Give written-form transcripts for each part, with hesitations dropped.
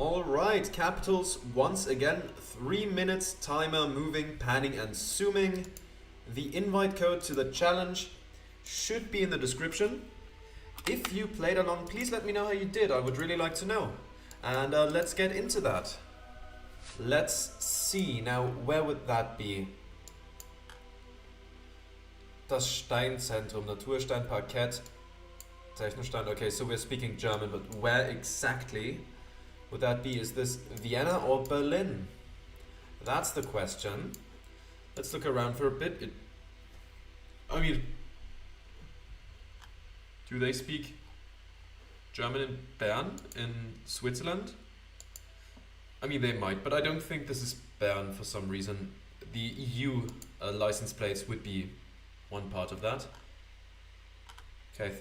All right, capitals once again. 3 minutes timer moving, panning and zooming. The invite code to the challenge should be in the description. If you played along, please let me know how you did. I would really like to know. And let's get into that. Let's see. Now, where would that be? Das Steinzentrum, Natursteinparkett, Technostein. Okay, so we're speaking German, but where exactly would that be? Is this Vienna or Berlin? That's the question. Let's look around for a bit. I mean, do they speak German in Bern, in Switzerland? I mean, they might, but I don't think this is Bern for some reason. The EU license plates would be one part of that. Okay,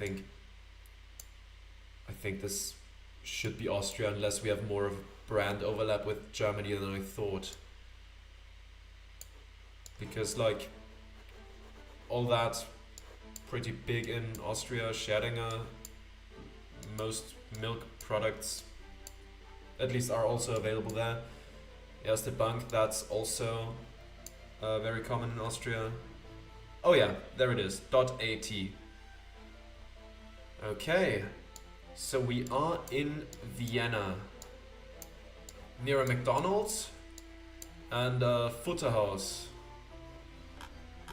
I think this should be Austria, unless we have more of a brand overlap with Germany than I thought. Because like all that pretty big in Austria, Scherdinger, most milk products at least are also available there. Erste Bank, that's also very common in Austria. Oh yeah, there it is, .at. Okay, so we are in Vienna, near a McDonald's and a Futterhaus.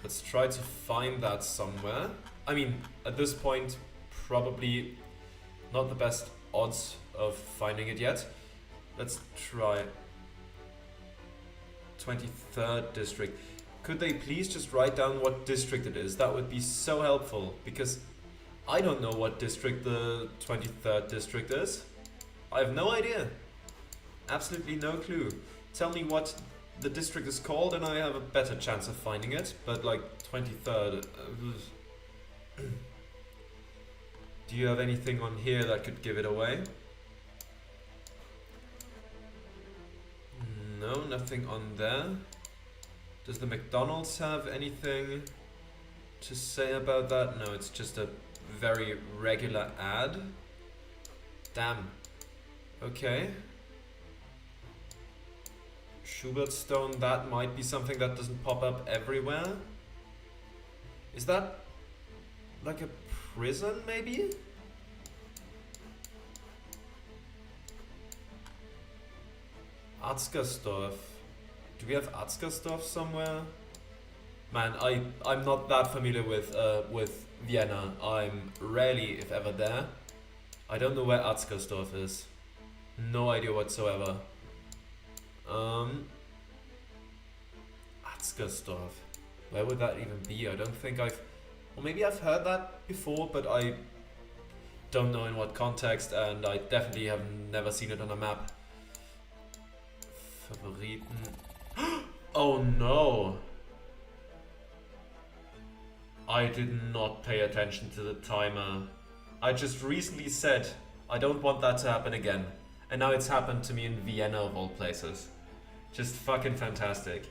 Let's try to find that somewhere. I mean, at this point, probably not the best odds of finding it yet. Let's try 23rd district. Could they please just write down what district it is? That would be so helpful, because I don't know what district the 23rd district is. I have no idea. Absolutely no clue. Tell me what the district is called and I have a better chance of finding it. But like 23rd... do you have anything on here that could give it away? No, nothing on there. Does the McDonald's have anything to say about that? No, it's just a very regular ad. Damn. Okay. Schubertstone, that might be something that doesn't pop up everywhere. Is that like a prison, maybe? Atzgersdorf. Do we have Atzgersdorf somewhere? Man, I'm not that familiar with Vienna. I'm rarely, if ever, there. I don't know where Atzgersdorf is. No idea whatsoever. Atzgersdorf. Where would that even be? I don't think I've... Or maybe I've heard that before, but I don't know in what context, and I definitely have never seen it on a map. Favoriten. Oh no! I did not pay attention to the timer. I just recently said I don't want that to happen again. And now it's happened to me in Vienna of all places. Just fucking fantastic.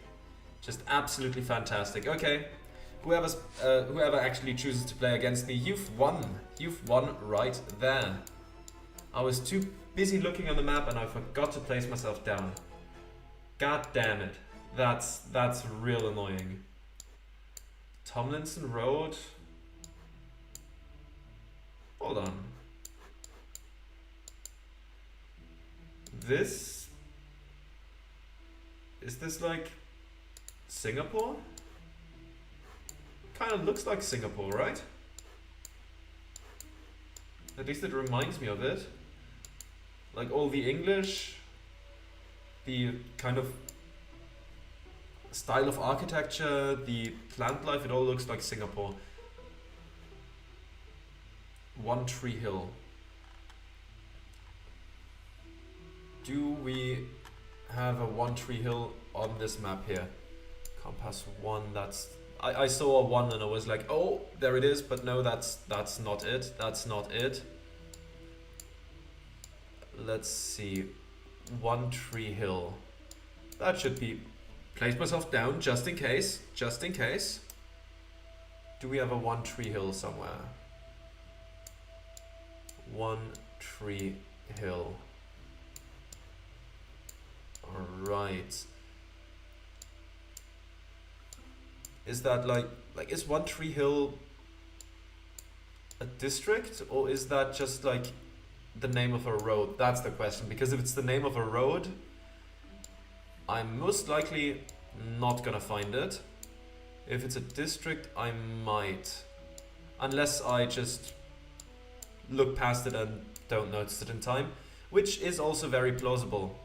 Just absolutely fantastic. Okay, whoever actually chooses to play against me, you've won. You've won right there. I was too busy looking on the map and I forgot to place myself down. God damn it. That's real annoying. Tomlinson Road. Hold on. Is this like Singapore? Kind of looks like Singapore, right? At least it reminds me of it. Like all the English, the kind of style of architecture, the plant life, it all looks like Singapore. One Tree Hill. Do we have a One Tree Hill on this map here? Compass 1, that's... I saw a 1 and I was like, oh, there it is, but no, that's not it. That's not it. Let's see. One Tree Hill. That should be... Place myself down just in case. Just in case. Do we have a One Tree Hill somewhere? One Tree Hill. Right. Is that like is One Tree Hill a district, or is that just like the name of a road? That's the question, because if it's the name of a road, I'm most likely not gonna find it. If it's a district, I might. Unless I just look past it and don't notice it in time, which is also very plausible.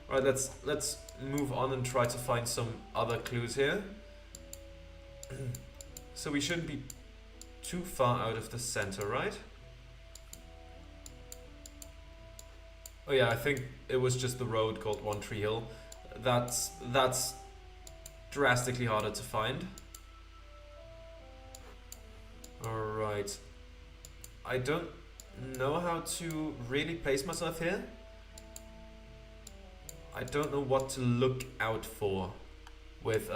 Alright, let's move on and try to find some other clues here. So we shouldn't be too far out of the center, right? Oh yeah, I think it was just the road called One Tree Hill. That's drastically harder to find. Alright. I don't know how to really place myself here. I don't know what to look out for with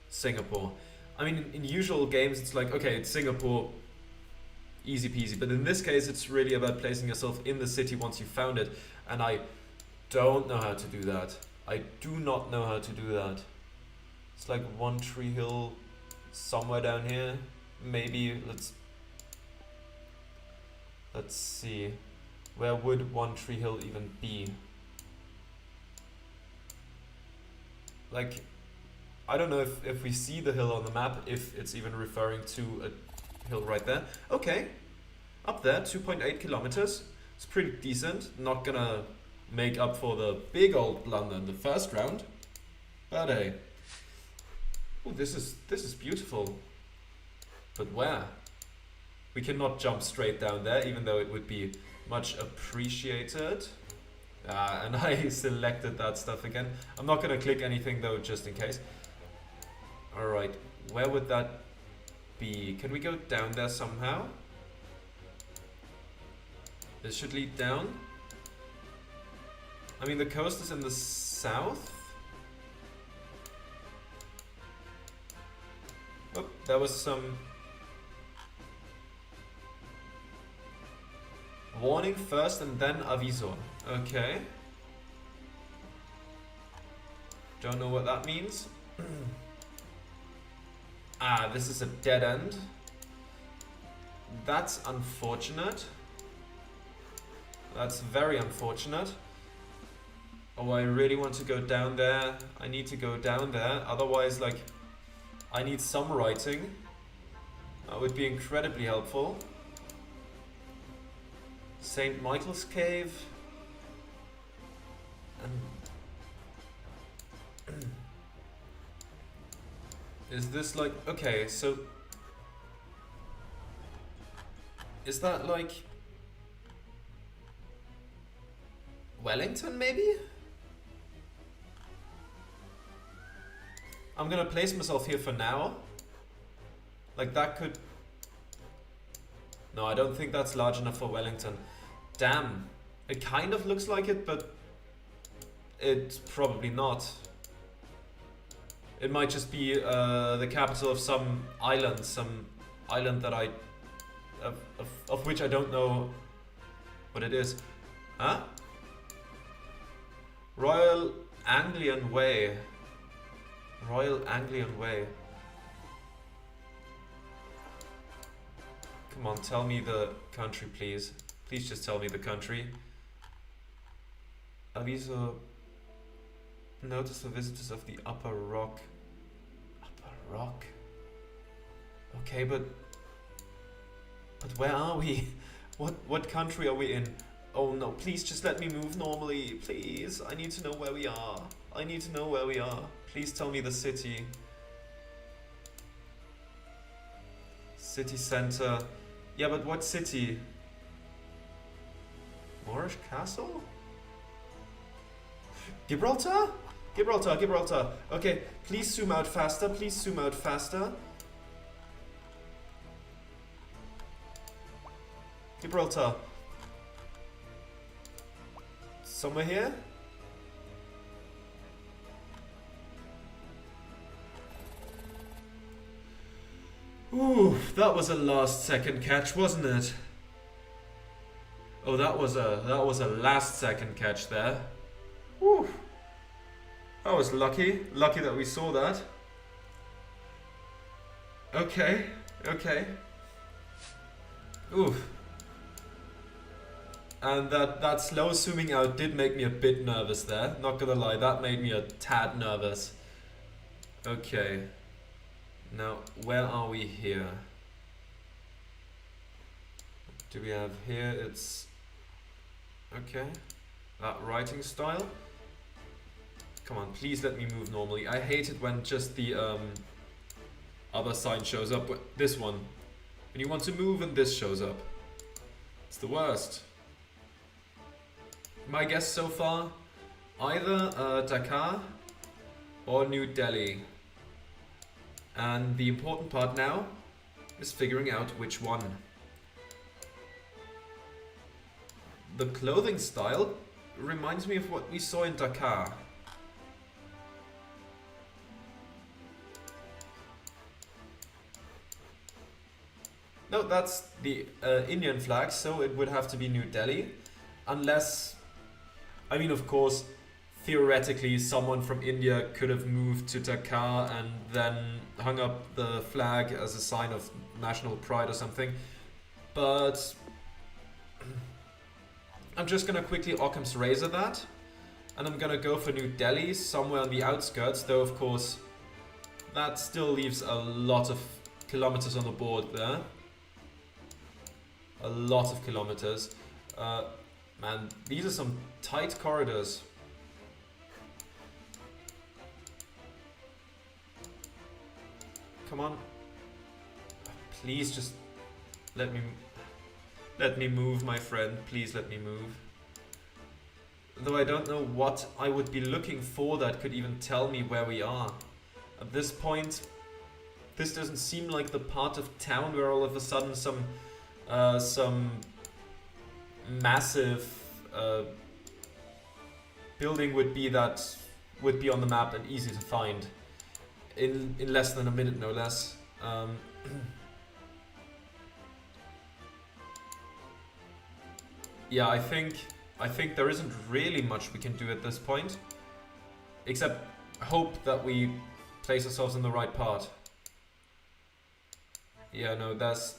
Singapore. I mean, in usual games, it's like, okay, it's Singapore, easy peasy. But in this case, it's really about placing yourself in the city once you've found it. And I don't know how to do that. I do not know how to do that. It's like One Tree Hill somewhere down here. Maybe, let's see. Where would One Tree Hill even be? Like, I don't know if we see the hill on the map, if it's even referring to a hill right there. Okay, up there, 2.8 kilometers. It's pretty decent. Not gonna make up for the big old blunder in the first round, but hey. Oh, this is beautiful. But where? We cannot jump straight down there, even though it would be much appreciated. And I selected that stuff again. I'm not gonna click anything though, just in case. Alright, where would that be? Can we go down there somehow? This should lead down. I mean, the coast is in the south. Oh, that was some... Warning first and then aviso. Okay. Don't know what that means. Ah, this is a dead end. That's unfortunate. That's very unfortunate. Oh, I really want to go down there. I need to go down there. Otherwise, like, I need some writing. That would be incredibly helpful. St. Michael's Cave. Is this like... Okay, so... Is that like... Wellington, maybe? I'm gonna place myself here for now. Like, that could... No, I don't think that's large enough for Wellington. Damn. It kind of looks like it, but... It's probably not. It might just be the capital of some island that I... of which I don't know what it is. Huh? Royal Anglian Way. Royal Anglian Way. Come on, tell me the country, please. Please just tell me the country. Aviso. Notice for visitors of the Upper Rock. Upper Rock? Okay, but where are we? What country are we in? Oh no, please just let me move normally, please. I need to know where we are. I need to know where we are. Please tell me the city. City center. Yeah, but what city? Moorish Castle? Gibraltar? Gibraltar, Gibraltar. Okay, please zoom out faster. Please zoom out faster. Gibraltar. Somewhere here? Ooh, that was a last second catch, wasn't it? Oh, that was a last second catch there. Woo. I was lucky. Lucky that we saw that. Okay. Okay. Oof. And that slow zooming out did make me a bit nervous there. Not gonna lie, that made me a tad nervous. Okay. Now, where are we here? Do we have here? It's... Okay. That writing style. Come on, please let me move normally. I hate it when just the other sign shows up. This one. When you want to move and this shows up. It's the worst. My guess so far, either Dhaka or New Delhi. And the important part now is figuring out which one. The clothing style reminds me of what we saw in Dhaka. No, that's the Indian flag, so it would have to be New Delhi. Unless, I mean, of course, theoretically someone from India could have moved to Dhaka and then hung up the flag as a sign of national pride or something. But I'm just gonna quickly Occam's razor that. And I'm gonna go for New Delhi, somewhere on the outskirts, though of course that still leaves a lot of kilometers on the board there. A lot of kilometers. Man, these are some tight corridors. Come on. Please just let me move, my friend. Please let me move. Though I don't know what I would be looking for that could even tell me where we are. At this point, this doesn't seem like the part of town where all of a sudden some massive building would be on the map and easy to find in less than a minute, no less. Yeah, I think there isn't really much we can do at this point, except hope that we place ourselves in the right part. Yeah, no, there's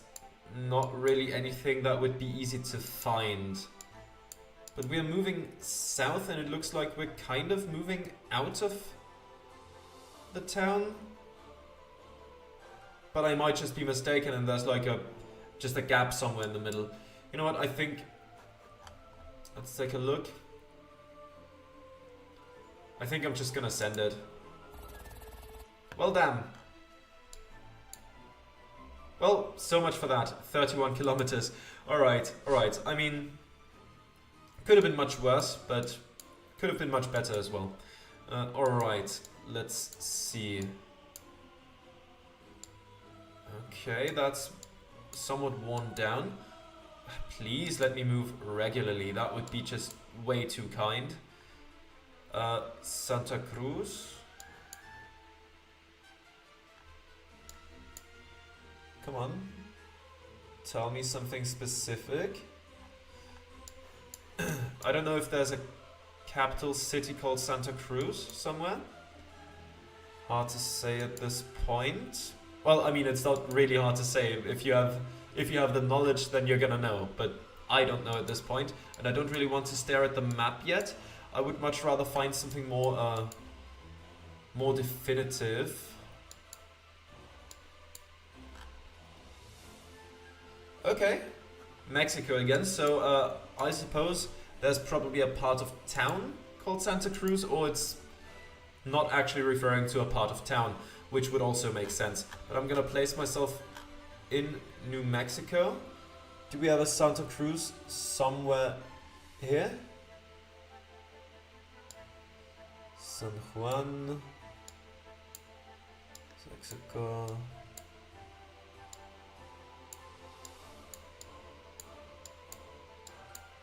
not really anything that would be easy to find. But we're moving south and it looks like we're kind of moving out of the town. But I might just be mistaken and there's like just a gap somewhere in the middle. You know what, I think... Let's take a look. I think I'm just gonna send it. Well, damn. Well, so much for that. 31 kilometers. Alright, alright. I mean, could have been much worse, but could have been much better as well. Alright, let's see. Okay, that's somewhat worn down. Please let me move regularly. That would be just way too kind. Santa Cruz. Come on. Tell me something specific. I don't know if there's a capital city called Santa Cruz somewhere. Hard to say at this point. Well, I mean, it's not really hard to say. If you have the knowledge, then you're gonna know. But I don't know at this point, and I don't really want to stare at the map yet. I would much rather find something more definitive. Okay, Mexico again. So I suppose there's probably a part of town called Santa Cruz, or it's not actually referring to a part of town, which would also make sense. But I'm gonna place myself in New Mexico. Do we have a Santa Cruz somewhere here? San Juan, Mexico.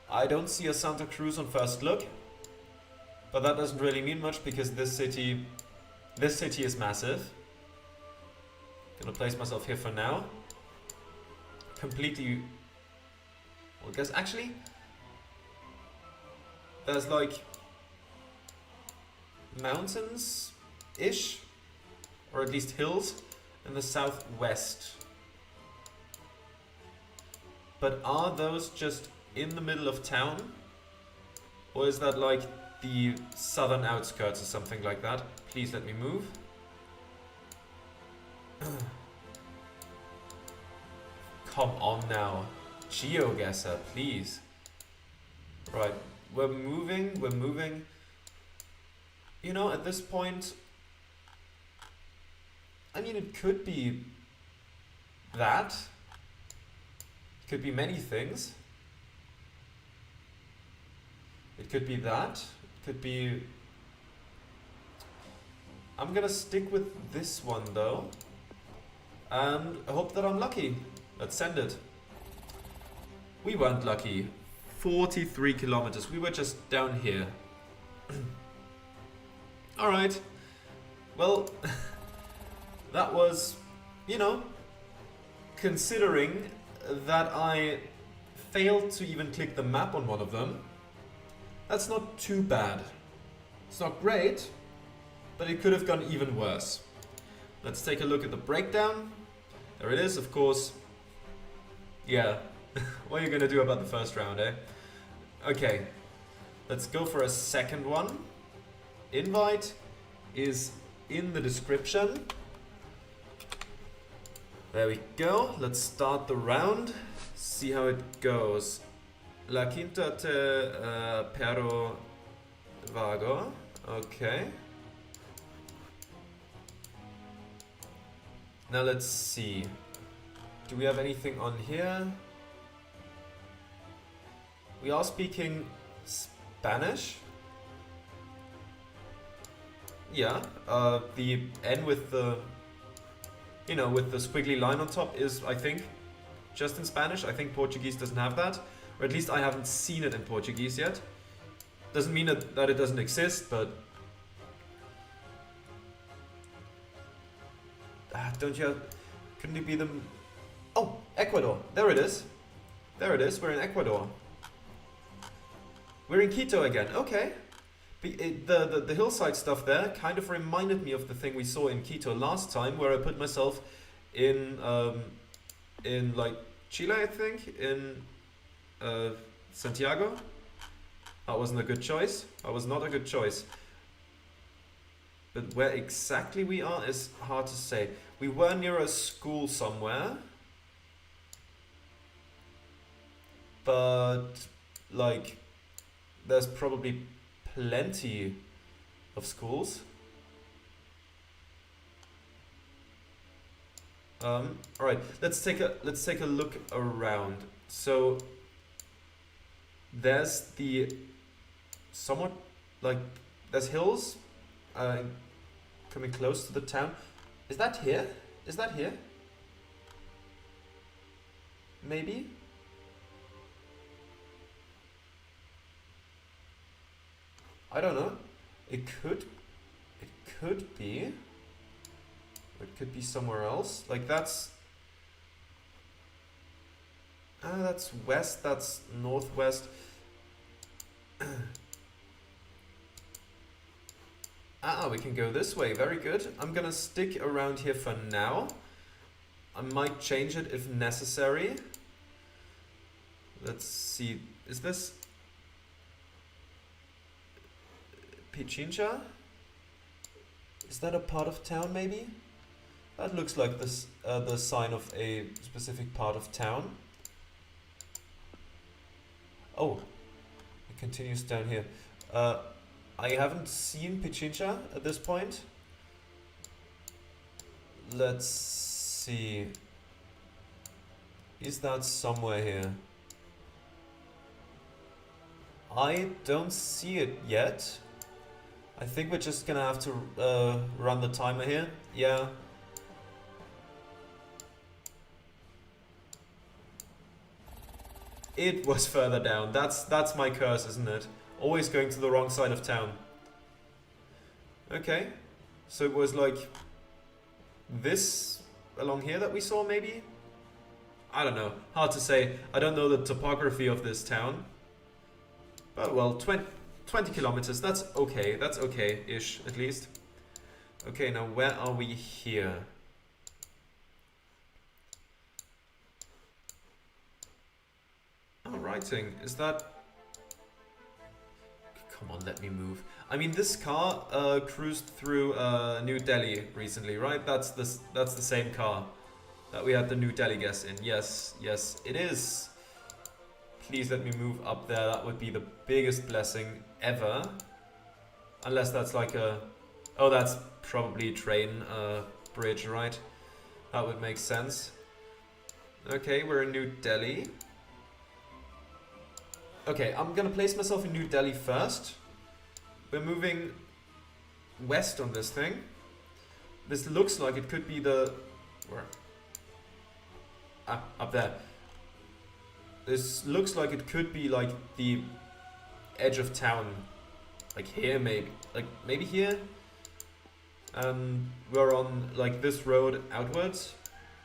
I don't see a Santa Cruz on first look, but that doesn't really mean much because this city is massive. Gonna place myself here for now. Completely, well, guess actually there's like mountains-ish, or at least hills, in the southwest. But are those just in the middle of town? Or is that like the southern outskirts or something like that? Please let me move. Come on now. GeoGuessr, please. Right, we're moving. You know, at this point, I mean, it could be that. It could be many things. It could be that. It could be... I'm gonna stick with this one though. And I hope that I'm lucky. Let's send it. We weren't lucky. 43 kilometers. We were just down here. Alright. Well, that was, you know, considering that I failed to even click the map on one of them, that's not too bad. It's not great, but it could have gone even worse. Let's take a look at the breakdown. There it is, of course. Yeah, what are you gonna do about the first round, eh? Okay, let's go for a second one. Invite is in the description. There we go. Let's start the round. See how it goes. La quinta te pero vago. Okay. Now let's see. Do we have anything on here? We are speaking Spanish. Yeah, the N with the, you know, with the squiggly line on top is, I think, just in Spanish. I think Portuguese doesn't have that, or at least I haven't seen it in Portuguese yet. Doesn't mean that it doesn't exist, but don't you have, couldn't it be the, oh, Ecuador, there it is. There it is, we're in Ecuador. We're in Quito again, okay. The hillside stuff there kind of reminded me of the thing we saw in Quito last time, where I put myself in like Chile, I think, in Santiago. That wasn't a good choice. That was not a good choice. But where exactly we are is hard to say. We were near a school somewhere, but like there's probably plenty of schools. All right, let's take a look around. So there's the somewhat like there's hills coming close to the town. Is that here? Is that here? Maybe. I don't know. It could be. Or it could be somewhere else. Like that's west, that's northwest. We can go this way. Very good. I'm gonna stick around here for now. I might change it if necessary. Let's see. Is this Pichincha? Is that a part of town, maybe? That looks like this, the sign of a specific part of town. Oh, it continues down here. I haven't seen Pichincha at this point. Let's see. Is that somewhere here? I don't see it yet. I think we're just gonna have to run the timer here. Yeah. It was further down. That's my curse, isn't it? Always going to the wrong side of town. Okay. So it was like this along here that we saw, maybe? I don't know. Hard to say. I don't know the topography of this town. But well, 20 kilometers, that's okay-ish, at least. Okay, now where are we here? Oh, writing, is that... Come on, let me move. I mean, this car cruised through New Delhi recently, right? That's the same car that we had the New Delhi guess in. Yes, yes, it is. Please let me move up there. That would be the biggest blessing ever. Unless that's like a... Oh, that's probably a train bridge, right? That would make sense. Okay, we're in New Delhi. Okay, I'm gonna place myself in New Delhi first. We're moving west on this thing. This looks like it could be the... Where? Ah, up there. This looks like it could be like the edge of town. Like here, maybe. Like, maybe here? And we're on like this road outwards.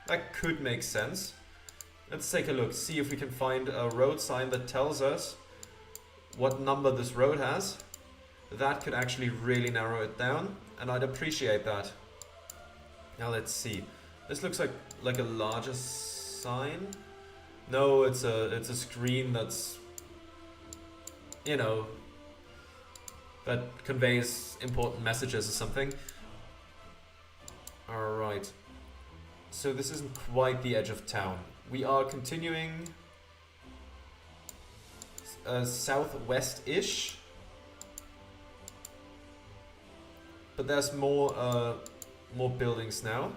That could make sense. Let's take a look, see if we can find a road sign that tells us what number this road has. That could actually really narrow it down, and I'd appreciate that. Now let's see. This looks like a larger sign. No, it's a screen that's, you know, that conveys important messages or something. Alright. So this isn't quite the edge of town. We are continuing southwest-ish. But there's more buildings now.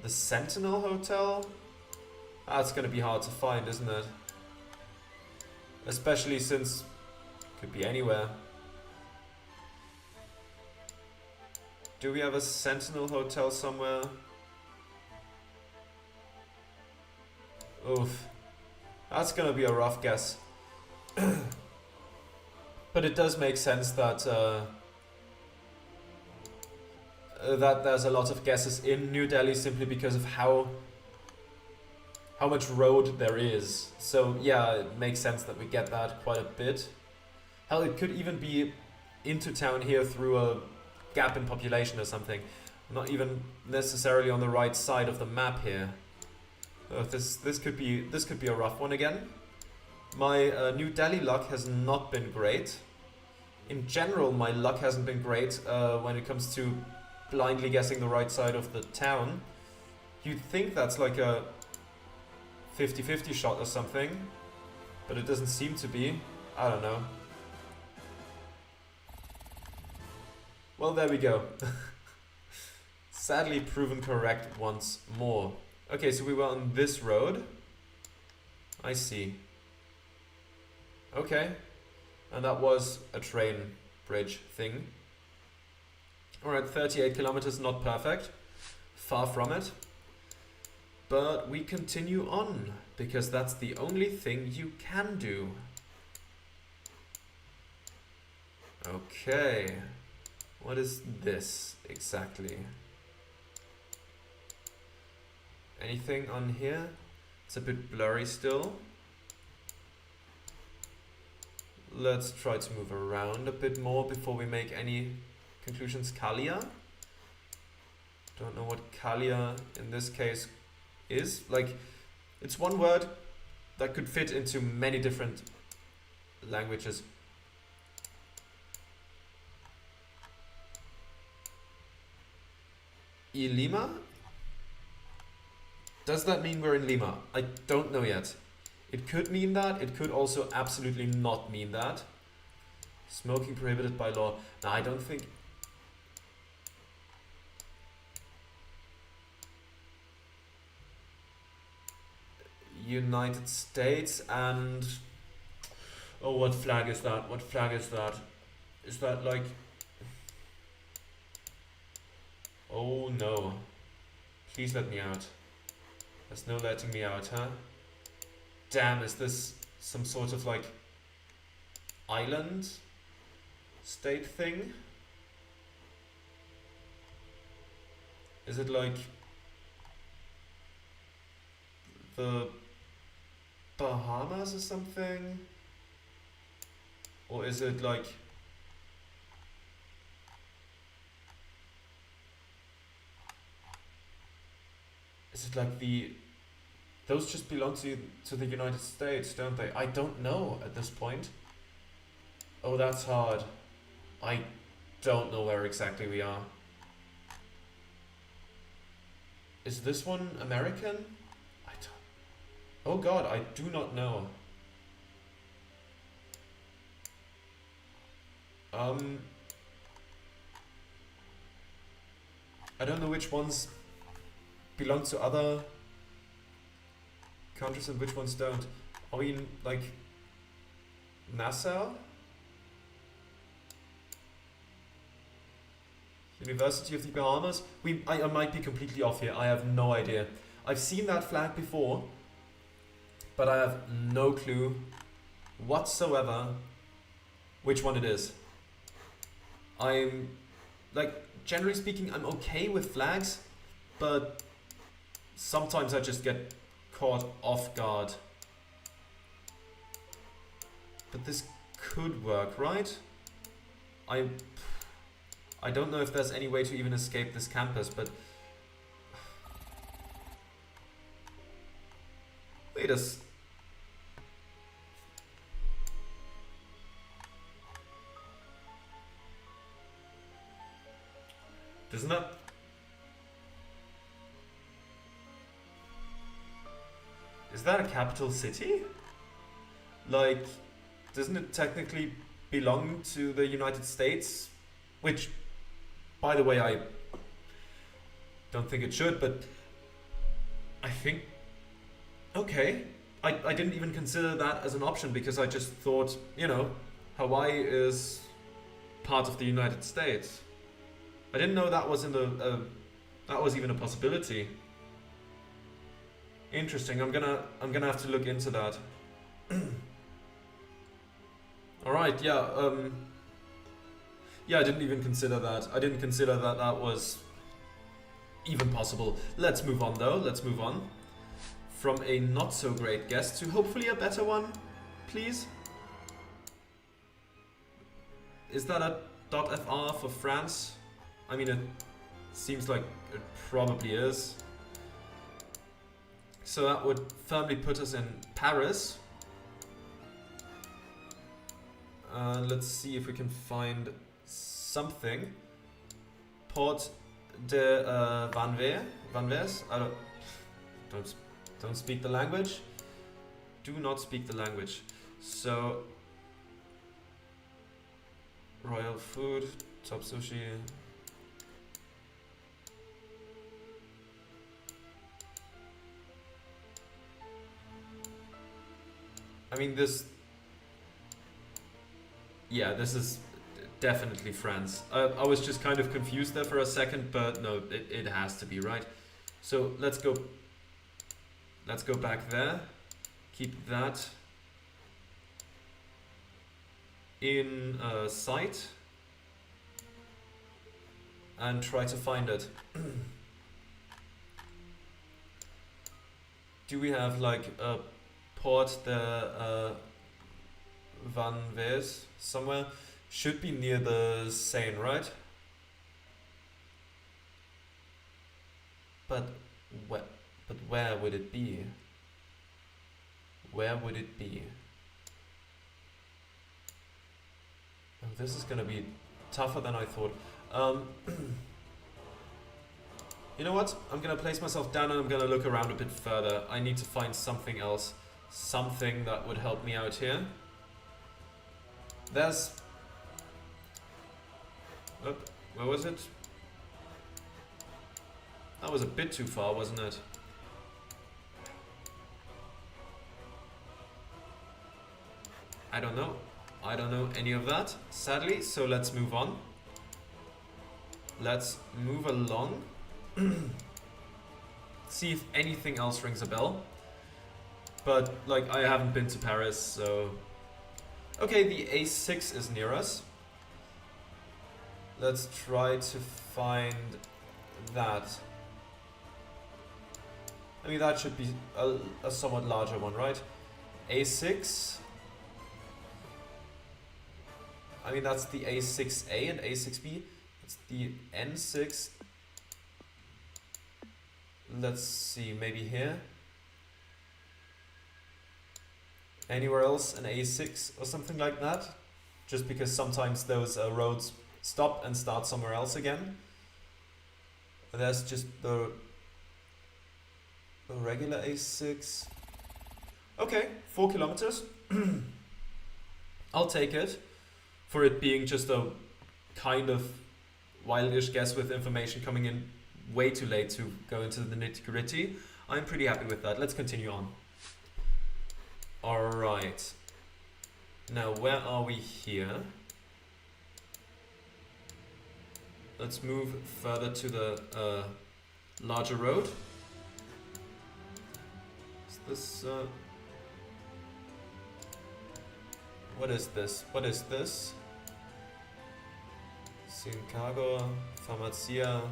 The Sentinel Hotel? That's gonna be hard to find, isn't it? Especially since it could be anywhere. Do we have a Sentinel Hotel somewhere? Oof. That's gonna be a rough guess. But it does make sense that that there's a lot of guesses in New Delhi simply because of how much road there is. So yeah, it makes sense that we get that quite a bit. Hell, it could even be into town here through a gap in population or something. Not even necessarily on the right side of the map here. This could be a rough one again. My New Delhi luck has not been great. In general, my luck hasn't been great when it comes to blindly guessing the right side of the town. You'd think that's like a 50-50 shot or something, but it doesn't seem to be. I don't know. Well, there we go. Sadly proven correct once more. Okay, so we were on this road. I see. Okay. And that was a train bridge thing. Alright, 38 kilometers, not perfect. Far from it. But we continue on, because that's the only thing you can do. Okay. What is this exactly? Anything on here? It's a bit blurry still. Let's try to move around a bit more before we make any conclusions. Kalia? Don't know what Kalia in this case is. Like, it's one word that could fit into many different languages. Lima? Does that mean we're in Lima? I don't know yet. It could mean that. It could also absolutely not mean that. Smoking prohibited by law. No, I don't think... United States and... Oh, what flag is that? What flag is that? Is that like... Oh no. Please let me out. There's no letting me out, huh? Damn, is this some sort of like island state thing? Is it like the Bahamas or something? Or is it like... Is it like the... Those just belong to the United States, don't they? I don't know at this point. Oh, that's hard. I don't know where exactly we are. Is this one American? I don't... Oh god, I do not know. I don't know which ones belong to other countries and which ones don't. Are we in, like, Nassau? University of the Bahamas? I might be completely off here. I have no idea. I've seen that flag before, but I have no clue whatsoever which one it is. I'm, like, generally speaking, I'm okay with flags, but sometimes I just get caught off guard. But this could work, right? I don't know if there's any way to even escape this campus, but... Wait a s... Doesn't that... Is that a capital city? Like, doesn't it technically belong to the United States? Which, by the way, I don't think it should, but I think... Okay. I didn't even consider that as an option because I just thought, you know, Hawaii is part of the United States. I didn't know that was in the... that was even a possibility. Interesting. I'm gonna have to look into that. All right. Yeah. Yeah. I didn't even consider that. I didn't consider that that was even possible. Let's move on, though. Let's move on from a not so great guess to hopefully a better one, please. Is that a .fr for France? I mean, it seems like it probably is. So that would firmly put us in Paris. Let's see if we can find something. Port de Vanvers. I don't speak the language. Do not speak the language. So royal food, top sushi. I mean, this... Yeah, this is definitely France. I was just kind of confused there for a second, but no, it has to be, right? So let's go back there. Keep that in sight and try to find it. Do we have like a Port de Vanvers somewhere? Should be near the Seine, right? But where would it be? Where would it be? Oh, this is gonna be tougher than I thought. You know what? I'm gonna place myself down and I'm gonna look around a bit further. I need to find something else. Something that would help me out here. There's... Look, where was it? That was a bit too far, wasn't it? I don't know. I don't know any of that, sadly, so let's move on. Let's move along. See if anything else rings a bell. But, like, I haven't been to Paris, so... Okay, the A6 is near us. Let's try to find that. I mean, that should be a somewhat larger one, right? A6. I mean, that's the A6A and A6B. It's the N6. Let's see, maybe here. Anywhere else an A6 or something like that? Just because sometimes those roads stop and start somewhere else again. There's just the regular A6. Okay, 4 kilometers. I'll take it for it being just a kind of wildish guess with information coming in way too late to go into the nitty-gritty. I'm pretty happy with that. Let's continue on. Alright. Now, where are we here? Let's move further to the larger road. Is this... what is this? What is this? Sincago, Pharmacia.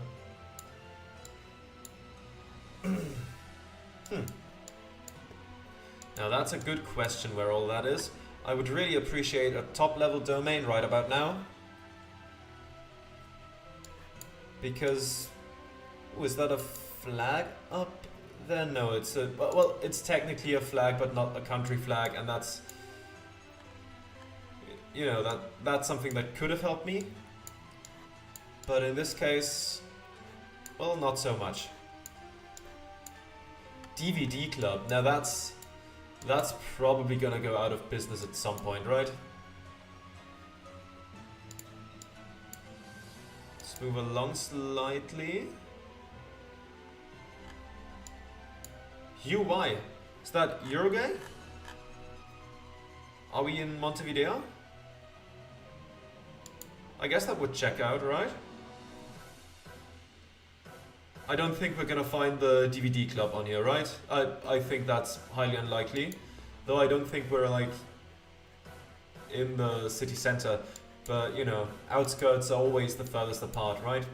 Now that's a good question where all that is. I would really appreciate a top level domain right about now. Because... oh, is that a flag up there? No, it's a... well, it's technically a flag, but not a country flag, and that's... you know, that's something that could have helped me. But in this case, well, not so much. DVD Club. Now that's probably gonna go out of business at some point, right? Let's move along slightly. UI. Is that Uruguay? Are we in Montevideo? I guess that would check out, right? I don't think we're gonna find the DVD Club on here, right? I think that's highly unlikely. Though I don't think we're like in the city center. But you know, outskirts are always the furthest apart, right?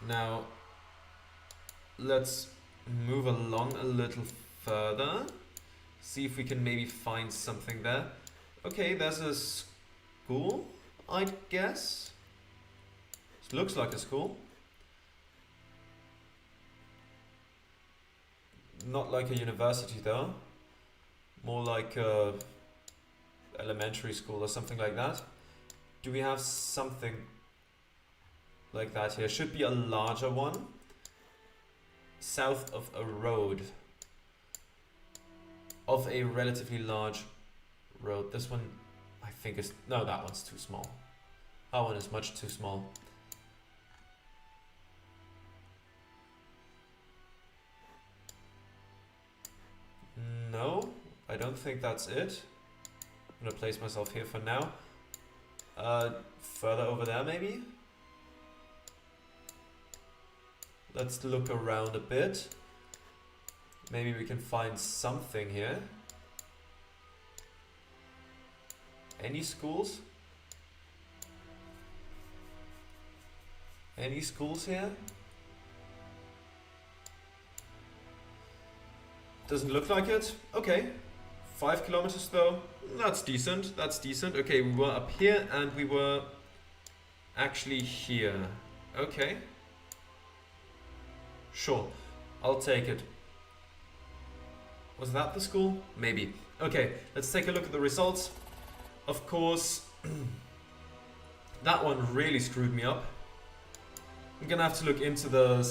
Now, let's move along a little further. See if we can maybe find something there. Okay, there's a school, I guess. This looks like a school. Not like a university though. More like a elementary school or something like that. Do we have something like that here? Should be a larger one. South of a road. Of a relatively large road. This one I think is... no, that one's too small. That one is much too small. No, I don't think that's it. I'm gonna place myself here for now. Further over there maybe? Let's look around a bit. Maybe we can find something here. Any schools? Any schools here? Doesn't look like it. Okay. 5 kilometers though. That's decent. That's decent. Okay, we were up here and we were actually here. Okay. Sure. I'll take it. Was that the school? Maybe. Okay, let's take a look at the results. Of course, that one really screwed me up. I'm gonna have to look into the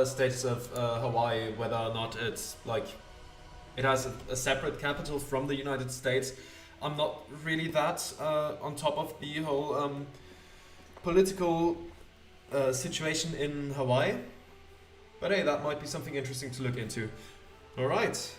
status of Hawaii, whether or not it's like it has a separate capital from the United States. I'm not really that on top of the whole political situation in Hawaii. But hey, that might be something interesting to look into. Alright.